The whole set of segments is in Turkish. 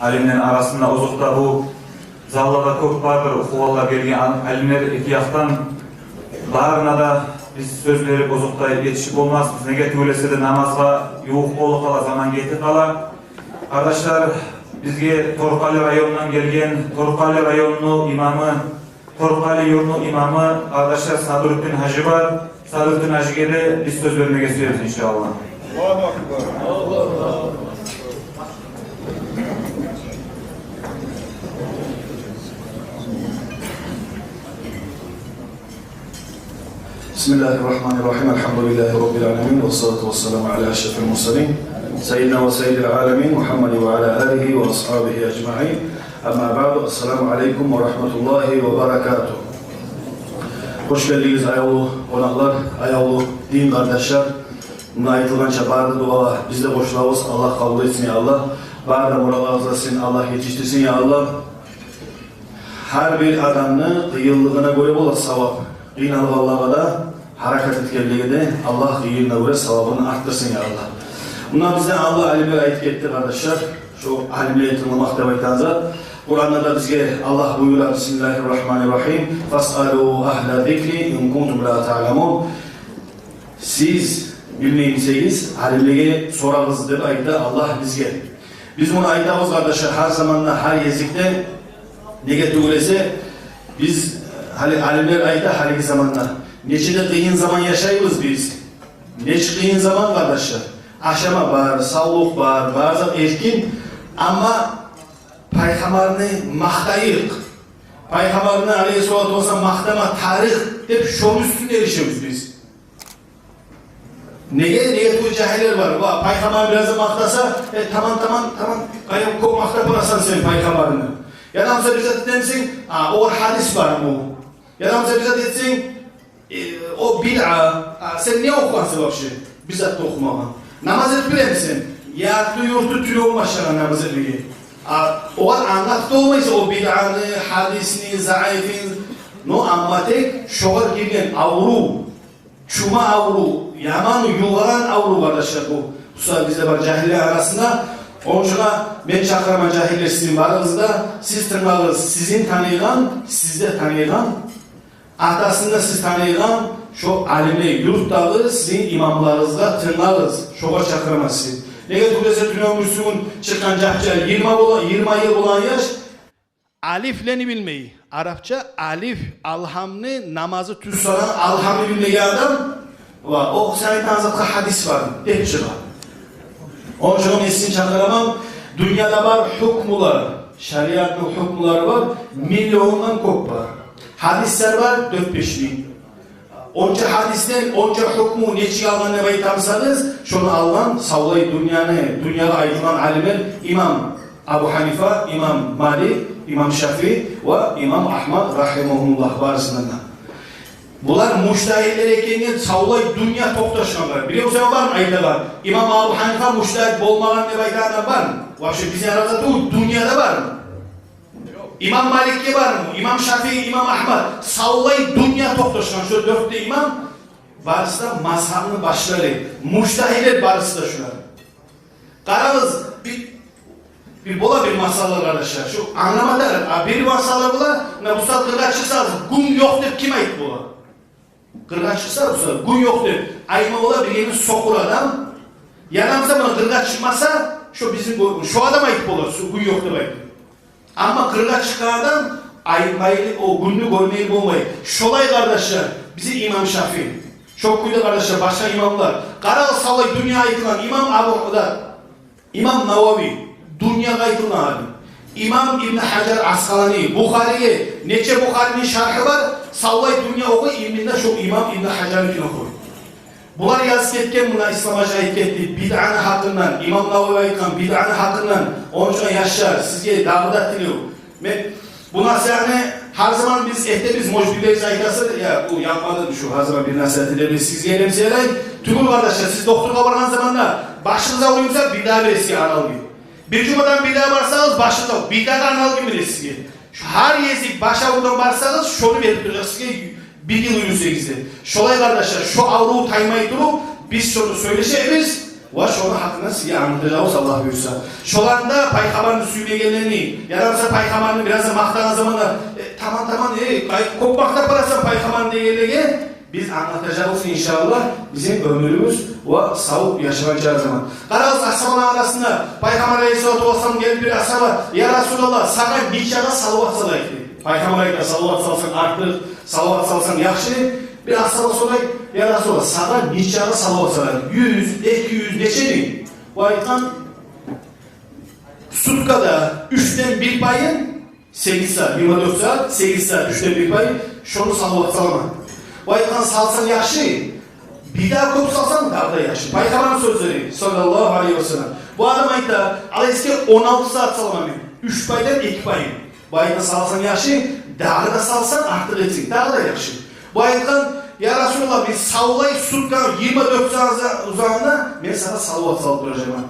alimlerin arasında ozukta bu zallada çok vardır, ufuvallar gelgen alimler iki yaktan bağırına da biz sözleri bozukta yetişip olmaz. Biz ne getirülese de namazga yuğuk olu kala, zaman geti kala. Kardeşler, bizge Torkali rayonundan gelgen, Torkali rayonunu imamı, Torkali yurnu imamı kardeşler Sadruddin Hacı var. Sadruddin Hacı'ya de biz söz vermek istiyoruz inşallah. Allahu Ekber. Allah. Bismillahirrahmanirrahim. Elhamdülillahi Rabbil alemin. Ve salatu ve selamu ala eşrefil mursalin. Seyyidina ve seyyidil alemin. Muhammed ve ala alihi ve ashabihi ecma'in. Amma ba'du. Esselamu aleyküm ve rahmetullahi ve berekatuhu. Hoş geldiniz ayavlu konaklar, ayavlu din kardeşler. Buna ayıtılgança bardı dua bizde boşlavuz. Allah kabul etsin ya Allah. Barda moral etsin, Allah yetiştirsin ya Allah. Her bir adamını kıyıllığına göre bola savap. Kıyınalık Allah'a da hareket etkenliği de Allah kıyığına göre savabını arttırsın ya Allah. Bunlar bizden Allah alimler ayet etti kardeşler. Şu alimler eğitimlemek demekten Kur'an'da da bizge Allah buyurar Bismillahirrahmanirrahim. Fas'alu ahla zikri in kuntum la ta'lamun. Siz bilmeyinseyiz alimliğe sorarız dedi ayette Allah bizge. Biz bunu ayetimiz kardeşler her zamanla her yezikte ne getirülese biz alimler ayette her zamanla neçede kıyın zaman yaşayıyoruz biz. Neç kıyın zaman kardeşler. Aşama var, sağlık var, bazen erkin ama Peygamberini mahtayık. Peygamberini aleyhissalatü vesselam mahtama tarih hep şunun üstünde erişiyoruz biz. Neye bu cahiller var? Peygamber biraz mahtasa tamam. Kayıp kok mahta bıraksan sen Peygamberini. Ya da bize etsin, o hadis var mı? Ya da bize etsin, o bid'a. Sen niye okuyansın o şey? Bizzat da okumama. Namaz etmiyor musun? Yatlı yurtu tülü olmaşlar namaz etmeyi. O kadar anlattı olmayız o bid'anı, hadisini, zayıfini. No ama tek şoğar girgen avru, çuma avru, yaman yuvaran avru kardeşler bu. Bu sefer bizde var cahiller arasında. Onun için ben çakırama cahiller sizin varınızda, siz tırnağınız sizin tanıyan, sizde tanıyan, atasında siz tanıyan, şu alimle yurttağı sizin imamlarınızda tırnağınız, şoğa çakıramasın. Ne kadar bu Tünel Müslüm'ün çıkan cahçel 20 yıl olan yaş, aliflerini bilmeyi, Arapça alif, alhamını, namazı tüssanan alhamını bilmeyi adam var. O Said Nazat'ta hadis var, hep çıkar. Onun için onu isim çakıramam. Dünyada var hükmular, şeriatın hükmuları var, milyondan kop var. Hadisler var 4-5 bin. Onca hadisten, onca hükmü neçi almanı baytamsanız, şunu Allah'ın savlayı dünyaya ayrılan alimler İmam Abu Hanifa, İmam Malik, İmam Şafii ve İmam Ahmad rahimahumullah barısından. Bunlar müştahitler ekenken savlayı dünya toktaşanlar. Biliyor musun var mı ayette var? İmam Abu Hanifa müştahit bolmagan ne baytamdan var mı? Vahşi bizi aramızda dünyada var mı? İmam Malik'e var mı? İmam Şafii, İmam Ahmad sallayı dünya toplaşan şu 4 imam varsı da mazhabının başları. Müştahiller varsı da şunlar. Karamız bir bola bir masallar arkadaşlar. Şu anlamadılar. Bir masallar bola ne bu saat kırga çıksa gün yoktur kim ait bola? Kırga çıksa bu saat gün yoktur. Ayma bola bir yerini sokur adam. Yanımıza bana kırga çıkmasa şu bizim şu adam ait bola. Şu gün yoktur ait. Ama kırga çıkan adam ayırmayı, o günlük görmeyi bulmayı. Şolay kardeşler, bizi İmam Şafii. Çok kuydu kardeşler, başka imamlar. Karal salay dünyaya yıkılan İmam Abu'da, İmam Navavi, dünyaya yıkılan alim. İmam İbn Hacer Askalani, Bukhari'ye, neçe Bukhari'nin şarkı var, sallay dünya oku, ilminde şu İmam İbn Hacer'in oku. Bunlar yazık etken buna İslam'a şahit etti. Bid'anı hakkından, İmam Navavi'ye ayıkan bid'anı hakkından 13 yaşlar sizge davıdat diliyor. Bu nasihatını her zaman biz mojbirleri ayıkası ya bu yapmadım şu her zaman bir nasihat edebiliriz. Sizge elemseyerek tümül kardeşler siz doktorga vargan zamanda başınıza uyumsa bid'a veresiye anal gibi. Bir cumadan bid'a varsanız başınıza bid'a anal gibi verir sizge. Her yezik başa buradan varsanız şunu verip duracak sizge. Bir yıl uyumu 8'de. Şolay kardeşler şu avruğu taymayı durup biz şunu söyleşebiliriz. va şonu hakkında sizge anlatacağız Allah buyursa. Şolanda paykamarını suylagenlerini, yaramsa paykamarını biraz da maqtagan zamanda tamam çok maqtap barasan paykamarını degenlege biz anlatacağız inşallah bizim ömrümüz ve sağlık yaşanacağı zaman. Qarağız ashabalar arasında Peygamber Aleyhisselatü Vesselam gelip bir ashaba ya Resulallah sana niçaga salavat salaydı. Peygamber'e salavat salsan artık, salavat salsan yaxşı. Bir ashaba soray ya Resulallah sana niçaga salavat salaydı. 100, 200 neçeni? Bu aytan sutkada 3'ten 1 payın 8 saat, 24 saat, 8 saat 3'ten 1 payı şonu salavat salama. Bu aytan salsan yaxşı. Bir daha köp salsan daha da yaxşı. Peygamber'in sözleri sallallahu aleyhi ve sellem. Bu adam ayta alayske 16 saat salamam. 3 paydan 2 payın. Bu ayta salsan yaxşı, daha da salsan artık etsin. Daha da yaxşı. Bu aytan ya Resulallah biz savlay sutka 24 saat uzağında ben sana salavat salıp duracağım.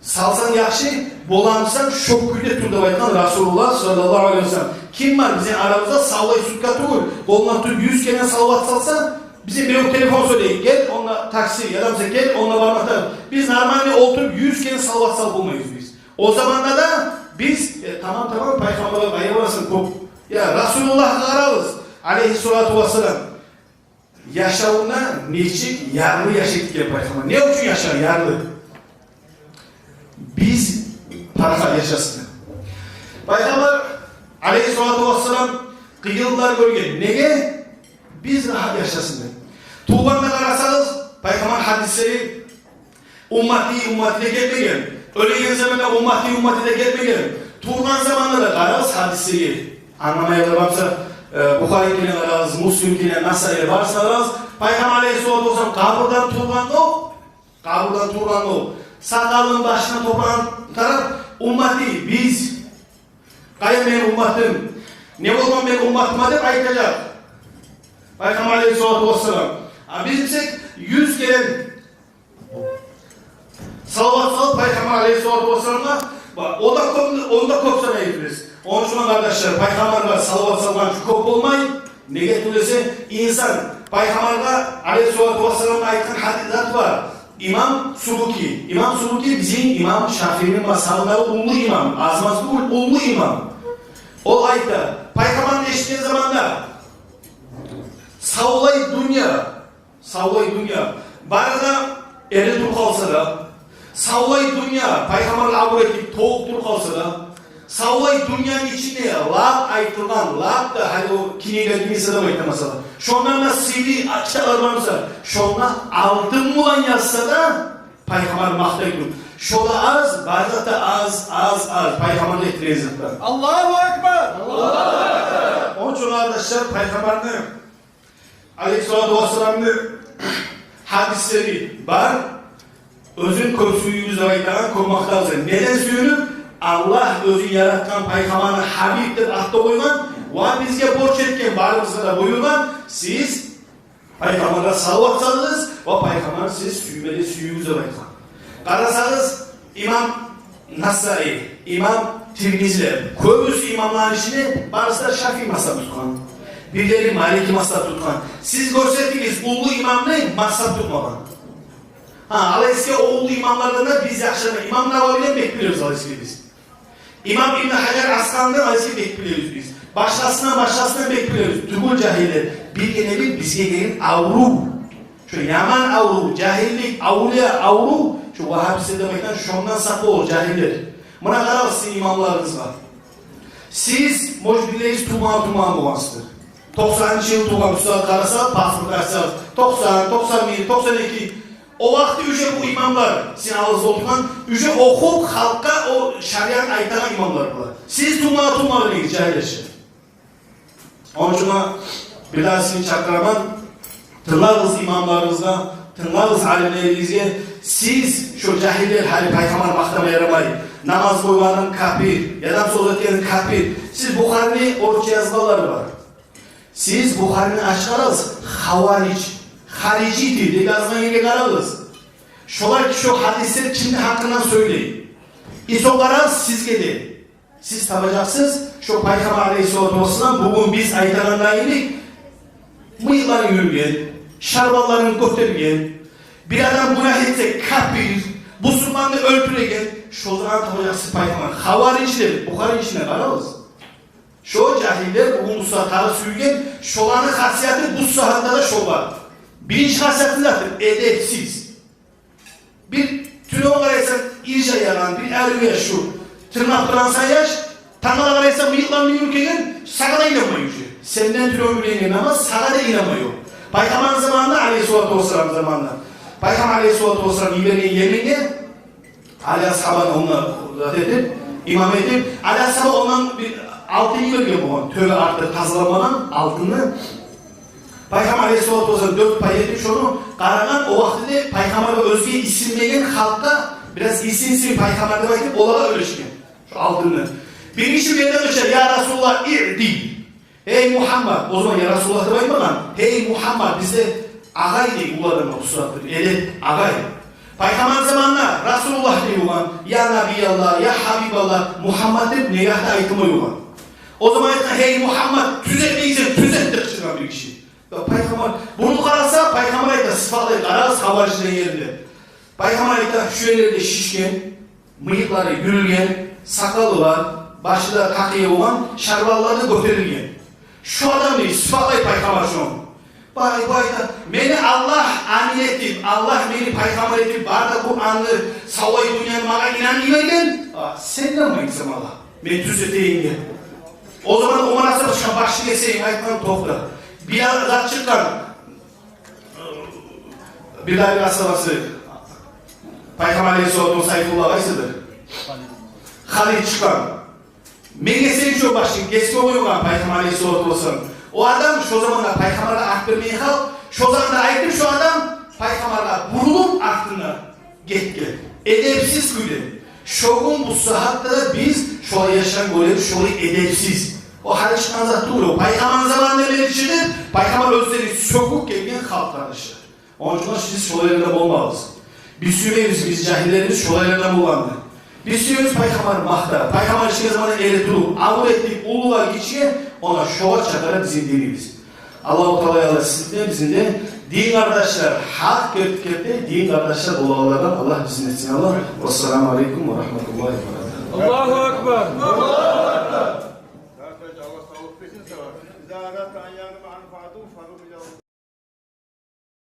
Salsan yaxşı, bolansan şok güde turda aytan Resulullah sallallahu aleyhi ve sellem. Kim var bizim aramızda savlay sutka tuğul. Boluna tutup 100 kere salavat salsa bize bir telefon söyleyin, gel onunla taksi ya da bize gel onunla varmakta. Biz normalde oturup 100 kere salavat salıp bulmayız biz. O zamanda da biz tamam Peygamber'e bayılmasın kop. Ya Resulullah'a ararız. Aleyhissalatu vesselam. Yaşamına neçik yarlı yaşadık ya Peygamber. Ne için yaşar yarlı? Biz para yaşasın. Peygamber Aleyhissalatu vesselam kıyıllar görgen. Nege? Biz rahat yaşasın. Tuğban'da arasanız Peygamber hadisleri ummatiyle gelmeyen, öyle zamanda ummatiyle gelmeyen, Tuğban zamanında da ararız hadisleri anlamaya varsa Bukhari ile ararız, Müslim ile Nasai varsa ararız. Peygamber Aleyhisselatü Vesselam kaburdan Tuğban o. Sakalın başına toplanan taraf ummati biz. Kayın ben ummatim. Ne olmam ben ummatıma deyip aytacak. Peygamber Aleyhisselatü Vesselam. Biz bilsek 100 kere salavat salıp Peygamber Aleyhisselatü Vesselam'a onda köp sanayız biz. Onun için kardeşler Peygamber'e salavat salıp köp olmayın. Ne getirse insan Peygamber'e Aleyhisselatü Vesselam'a aytan hadisat var. İmam Suluki bizim İmam Şafii'nin mazhabında ulu imam. Azmaz bu ulu imam. O ayta Peygamber'in eşittiği zamanda savlay dünya. Barada eri dur kalsa da, savlay dünya, Peygamber'in abur etip toğuk dur kalsa da, savlay dünyanın içinde lab aytılgan, lab da hani o kiniyle kimse de aytamasa da, şondan da sili kitaplarımızda, şondan altın bulan yazsa da, Peygamber mahtaydı. Şola az, barzata az, Peygamber'de etkileyiz zaten. Allahu Ekber! Onun için arkadaşlar Peygamber'in Aleyhisselatü Vesselam'ın hadisleri var. Özün suyumuzda aytagan ko'rmoqdamiz. Neden suyunib? Allah özü yaratgan Peygamber'ni Habib deb atda qo'ygan va bizga borch etgan barimizga da buyurgan. Siz Peygamber'e salavat salınız ve Peygamber siz suyumuzda aytgan. Qarasanız İmam Nasai, İmam Tirmiziler, köbüsü imamların işini barısı da Şafii mazhabı tutkan. Birileri Maliki mazhabı tutkan. Siz görsettiniz ulu imam ne? Mazhab tutmadan. Alaysiga o ulu imamlardan da biz yaxşılar. İmam Navavi'den bekliyoruz alaysiga biz. İmam İbn Hacer Asqalani'den alaysiga bekliyoruz biz. Başkasından bekliyoruz. Tümül cahiller. Bir genevi bizge gelin avru. Şu yaman avru, cahillik, avliya avru. Şu Vahabisi demekten şondan saklı olur cahiller. Buna kadar sizin imamlarınız var. Siz mojbileyiz tuman olmasıdır. 90 yıl tuman üstad karasa, pasport karasa, 90, 91, 92. O vakti üce bu imamlar, sizin ağızda oturan, üce okup halka o şariat aytaran imamlar var. Siz tuman öyle cahilleşir. Onun için bir daha sizin çakraman, tınlarız imamlarınızda, tınlarız alimlerimizde, siz şu cahiller hali Peygamber mahtama yaramayın. Namaz koymanın kapir, yadam söz etkenin kapir. Siz Bukhari'nin oruç yazmaları var. Siz Bukhari'ni açarız, haricidir diye yazma yine kararız. Şolar ki şu hadisleri şimdi hakkından söyleyin. İsokaraz siz gelin. Siz tabacaksınız, şu Peygamber Aleyhisselatü Vesselam bugün biz aytalarından yedik. Mıyıkların yürüyen, şarbalların götürgen, bir adam günah etse kapir, Müslümanı öldüregen, şu zaman hocası paykaman. Havariciler, Bukhari içine kararız. Şu cahiller, bu musatağı sürgen, şolanın hasiyatı bu sahada da şo var. Birinci hasiyatı zaten edepsiz. Bir tüne olaraysan irca yaran, bir erüye şu. Tırnak duransan yaş, tanrıla varaysan bıyıklarını yürürken sağa da inanmıyor. Senden tüne ömürleyin ama sağa da inanmıyor. Peygamber zamanında Aleyhisselatü Vesselam zamanında. Peygamber Aleyhisselatü Vesselam İberi'nin yemeğine Ali Ashab'ın onunla edip, imam edip, Ali Ashab'a ondan bir altın veriyor bu. Tövbe artık tazlamadan altını. Peygamber Aleyhisselatü Vesselam 4 pay etmiş onu. Karagan o vakitte Peygamber'e özge isimleyen halkta biraz isimsiz Peygamber'de vakit olarak ölüşken. Şu altını. Bir kişi birden ölçer. Ya Resulullah i'di. Hey Muhammed. O zaman ya Resulullah da baymadan. Hey Muhammed bizde ağay diye uğradım o suratları. Edep ağay. Peygamber zamanında Resulullah diye uğran. Ya Nabiyallah, ya Habiballah. Muhammed hep negahta ayıtımı uğran. O zaman hey Muhammed tüzetmeyeceksin. Tüzettir çıkan bir kişi. Peygamber bunu kararsa Peygamber ayıta sıfatlayıp araz havarcının yerinde. Peygamber ayıta şu yerlerde şişken, mıyıkları yürürgen, sakalı var, başı da takiye olan, şarvalları götürürgen. Şu adam değil, sıfatlayıp Peygamber şunu. Bay da, beni Allah amin ettim, Allah beni Peygamber ettim, barda Kur'an'ı savayı dünyanın bana inanmıyorken, sen de mi gitsem Allah? Ben tüzeteyim diye. O zaman o manasır başı keseyim, ayıktan topla. Bir ara çıkan bir daha bir asabası Peygamber Aleyhisselatü Sayfullah Ayse'dir. Halil çıkan Mengeseli şu başı geçme oyulan Peygamber Aleyhisselatü Vesselam. O adam şu zamanda Peygamber'e aktırmayı kal, şu zamanda ayıktır şu adam Peygamber'e vurulup aklına gitti. Edepsiz güdü. Şogun bu sahatta da biz şöyle yaşayan görev şöyle edepsiz. O hadis anlattı o. Peygamber zamanında belirtilir. Peygamber özleri sokuk gelgen halklardır. Onun için siz şolaylarında olmalısınız. Biz sürmeyiz, biz cahillerimiz şolaylarında bulundu. Biz sürmeyiz Peygamber mahtar. Peygamber işine zamanında eli durup, avur ettik, uluğa geçiyor, ona şova çakara bizim dinimiz. Allah-u Teala sizin bizim de din kardeşler, hak gördüklerinde din kardeşler olanlardan Allah bizim etsin Allah. Vesselamu Aleyküm ve Rahmetullahi ve Berekatuhu. Allahu Ekber. Allahu Ekber. Allah sağlık versin sana. İzâ arâta an yâgıma anfa'atû farû